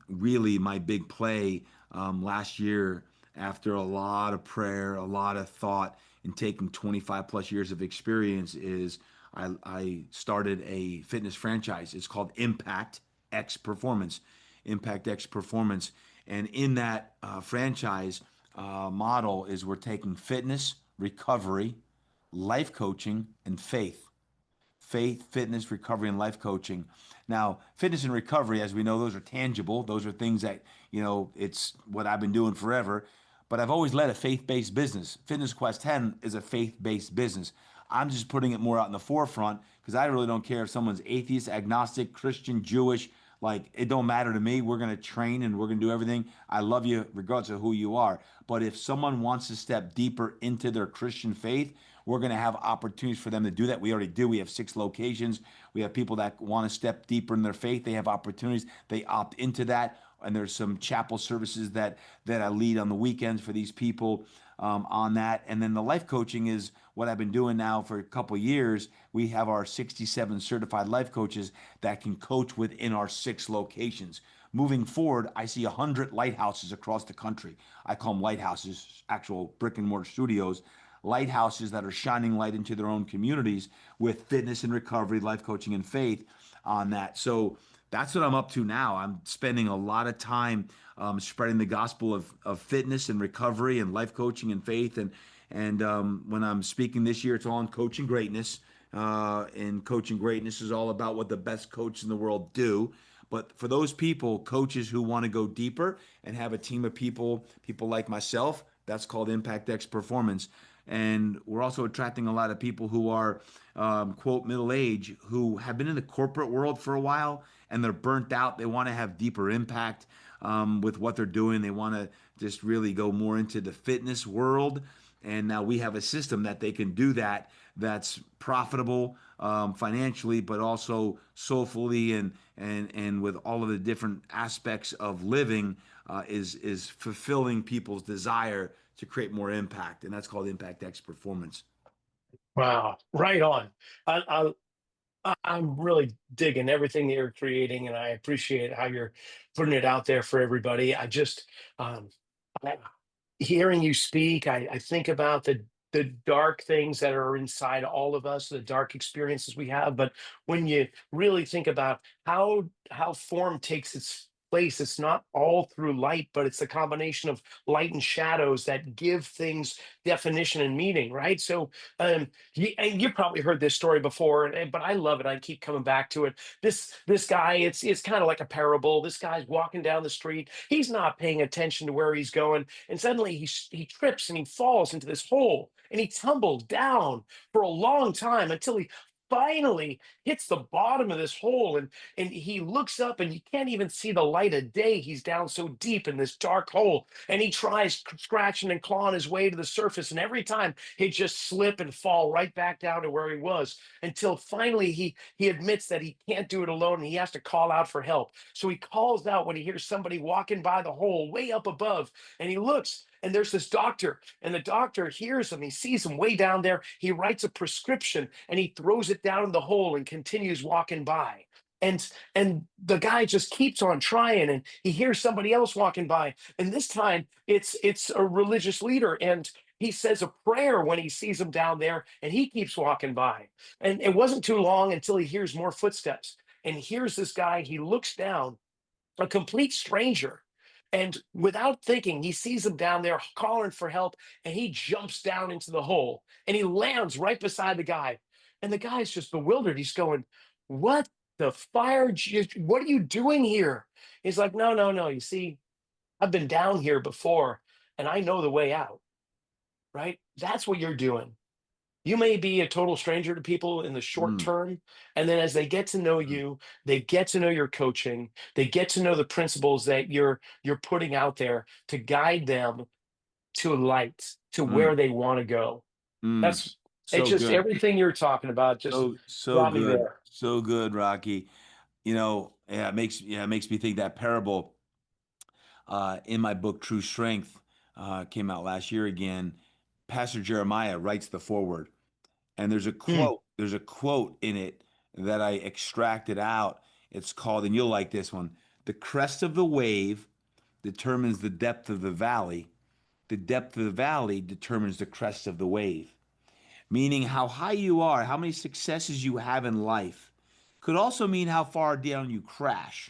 really my big play last year, after a lot of prayer, a lot of thought, and taking 25 plus years of experience, is I started a fitness franchise. It's called Impact X Performance. Impact X Performance. And in that franchise model is we're taking fitness, recovery, life coaching, and faith, fitness, recovery, and life coaching. Now, fitness and recovery, as we know, those are tangible. Those are things that, it's what I've been doing forever. But I've always led a faith based business. Fitness Quest 10 is a faith based business. I'm just putting it more out in the forefront because I really don't care if someone's atheist, agnostic, Christian, Jewish. Like, it don't matter to me. We're going to train and we're going to do everything. I love you regardless of who you are. But if someone wants to step deeper into their Christian faith, we're going to have opportunities for them to do that. We already do. We have 6 locations. We have people that want to step deeper in their faith. They have opportunities. They opt into that. And there's some chapel services that I lead on the weekends for these people on that. And then the life coaching is what I've been doing now for a couple of years. We have our 67 certified life coaches that can coach within our 6 locations. Moving forward, I see 100 lighthouses across the country. I call them lighthouses, actual brick and mortar studios, lighthouses that are shining light into their own communities with fitness and recovery, life coaching, and faith on that. So that's what I'm up to now. I'm spending a lot of time spreading the gospel of fitness and recovery and life coaching and faith. And when I'm speaking this year, it's all on coaching greatness. And coaching greatness is all about what the best coaches in the world do. But for those people, coaches who want to go deeper and have a team of people like myself, that's called Impact X Performance. And we're also attracting a lot of people who are, quote, middle age, who have been in the corporate world for a while and they're burnt out. They want to have deeper impact with what they're doing. They want to just really go more into the fitness world. And now we have a system that they can do that, that's profitable financially, but also soulfully and with all of the different aspects of living, is fulfilling people's desire to create more impact, and that's called Impact X Performance. Wow, right on. I'm really digging everything that you're creating, and I appreciate how you're putting it out there for everybody. Um, I, hearing you speak, I think about the dark things that are inside all of us, the dark experiences we have. But when you really think about how form takes its place, it's not all through light, but it's the combination of light and shadows that give things definition and meaning, right? So and you probably heard this story before, but I love it. I keep coming back to it. This guy, it's kind of like a parable. This guy's walking down the street. He's not paying attention to where he's going, and suddenly he trips and he falls into this hole, and he tumbles down for a long time until he finally hits the bottom of this hole, and he looks up and you can't even see the light of day. He's down so deep in this dark hole, and he tries scratching and clawing his way to the surface, and every time he'd just slip and fall right back down to where he was, until finally he admits that he can't do it alone and he has to call out for help. So he calls out when he hears somebody walking by the hole way up above, and he looks, and there's this doctor, and the doctor hears him. He sees him way down there. He writes a prescription and he throws it down the hole and continues walking by. And the guy just keeps on trying, and he hears somebody else walking by, and this time it's a religious leader, and he says a prayer when he sees him down there, and he keeps walking by. And it wasn't too long until he hears more footsteps, and here's this guy. He looks down, a complete stranger. And without thinking, he sees him down there calling for help, and he jumps down into the hole and he lands right beside the guy. And the guy's just bewildered. He's going, "What the fire? What are you doing here?" He's like, "No, no, no. You see, I've been down here before and I know the way out, right? That's what you're doing. You may be a total stranger to people in the short Mm, term, and then as they get to know mm, you, they get to know your coaching, they get to know the principles that you're putting out there to guide them to light, to mm, where they want to go." mm. That's it's So just good. everything you're talking about just So brought me good. there. So good, Rocky. It makes me think that parable in my book True Strength came out last year again. Pastor Jeremiah writes the foreword, and Hmm. there's a quote in it that I extracted out. It's called, and you'll like this one: "The crest of the wave determines the depth of the valley. The depth of the valley determines the crest of the wave." Meaning how high you are, how many successes you have in life, could also mean how far down you crash.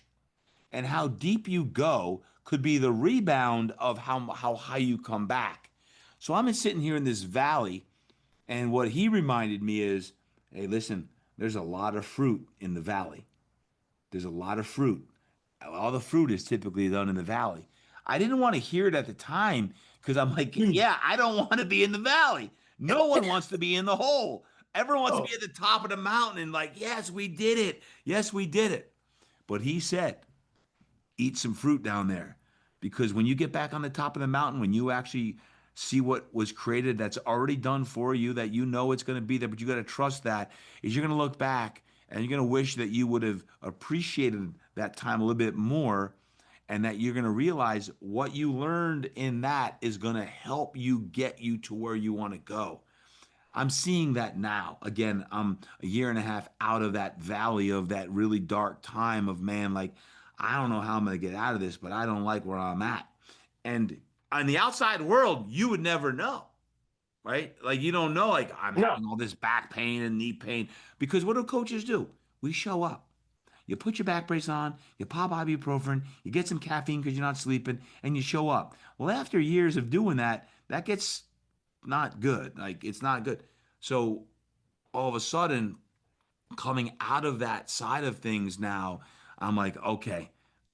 And how deep you go could be the rebound of how high you come back. So I'm sitting here in this valley, and what he reminded me is, hey, listen, there's a lot of fruit in the valley. There's a lot of fruit. All the fruit is typically done in the valley. I didn't want to hear it at the time because I'm like, Hmm. yeah, I don't want to be in the valley. No one wants to be in the hole. Everyone wants to be Oh, at the top of the mountain and like, yes, we did it. Yes, we did it. But he said, eat some fruit down there. Because when you get back on the top of the mountain, when you actually see what was created that's already done for you, that you know it's going to be there, but you got to trust that, is you're going to look back and you're going to wish that you would have appreciated that time a little bit more, and that you're going to realize what you learned in that is going to help you get you to where you want to go. I'm seeing that now. Again, I'm a year and a half out of that valley of that really dark time of, man, like, I don't know how I'm going to get out of this, but I don't like where I'm at. And on the outside world, you would never know, right? Like, you don't know, like, I'm no. having all this back pain and knee pain. Because what do coaches do? We show up. You put your back brace on, you pop ibuprofen, you get some caffeine because you're not sleeping, and you show up. Well, after years of doing that, that gets not good. Like, it's not good. So all of a sudden, coming out of that side of things now, I'm like, okay,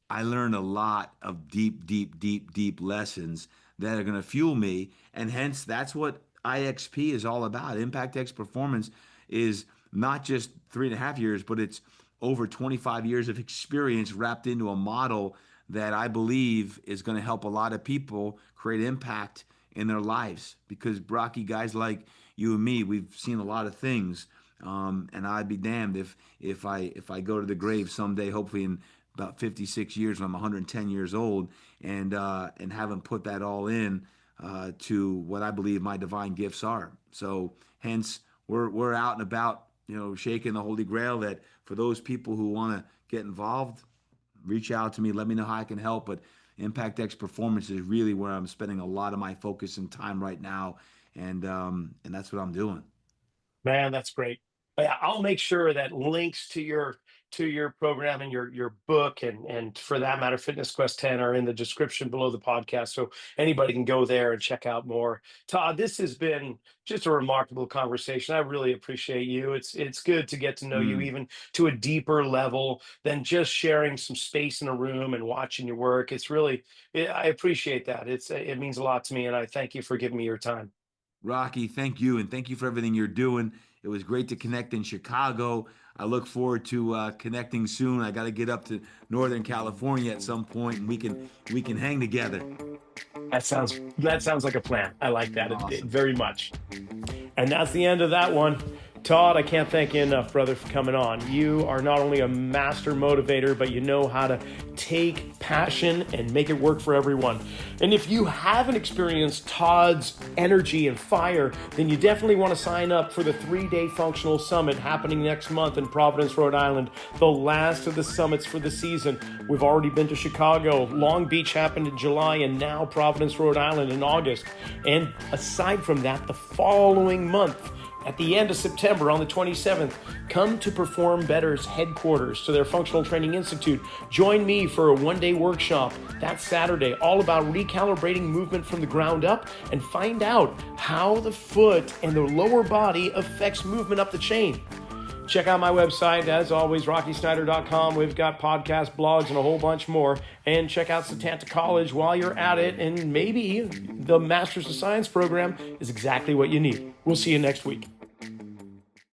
I learned a lot of deep, deep, deep, deep lessons that are going to fuel me. And hence, that's what IXP is all about. Impact X Performance is not just 3.5 years, but it's over 25 years of experience wrapped into a model that I believe is going to help a lot of people create impact in their lives. Because, Brocky, guys like you and me, we've seen a lot of things. And I'd be damned if I go to the grave someday, hopefully in about 56 years when I'm 110 years old, and haven't put that all in to what I believe my divine gifts are. So hence we're out and about, shaking the Holy Grail. That for those people who want to get involved, reach out to me. Let me know how I can help. But Impact X Performance is really where I'm spending a lot of my focus and time right now, and that's what I'm doing. Man, that's great. Yeah, I'll make sure that links to your program and your book, and for that matter, Fitness Quest 10 are in the description below the podcast, so anybody can go there and check out more. Todd, this has been just a remarkable conversation. I really appreciate you. It's good to get to know you Mm. even to a deeper level than just sharing some space in a room and watching your work. I appreciate that. It means a lot to me, and I thank you for giving me your time. Rocky, thank you, and thank you for everything you're doing. It was great to connect in Chicago. I look forward to connecting soon. I got to get up to Northern California at some point, and we can hang together. That sounds like a plan. I like that Awesome. very much. And that's the end of that one. Todd, I can't thank you enough, brother, for coming on. You are not only a master motivator, but you know how to take passion and make it work for everyone. And if you haven't experienced Todd's energy and fire, then you definitely want to sign up for the 3-day functional summit happening next month in Providence, Rhode Island, the last of the summits for the season. We've already been to Chicago. Long Beach happened in July, and now Providence, Rhode Island in August. And aside from that, the following month, at the end of September, on the 27th, come to Perform Better's headquarters to their Functional Training Institute. Join me for a 1-day workshop that Saturday, all about recalibrating movement from the ground up, and find out how the foot and the lower body affects movement up the chain. Check out my website, as always, rockysnyder.com. We've got podcasts, blogs, and a whole bunch more. And check out Satanta College while you're at it, and maybe the Masters of Science program is exactly what you need. We'll see you next week.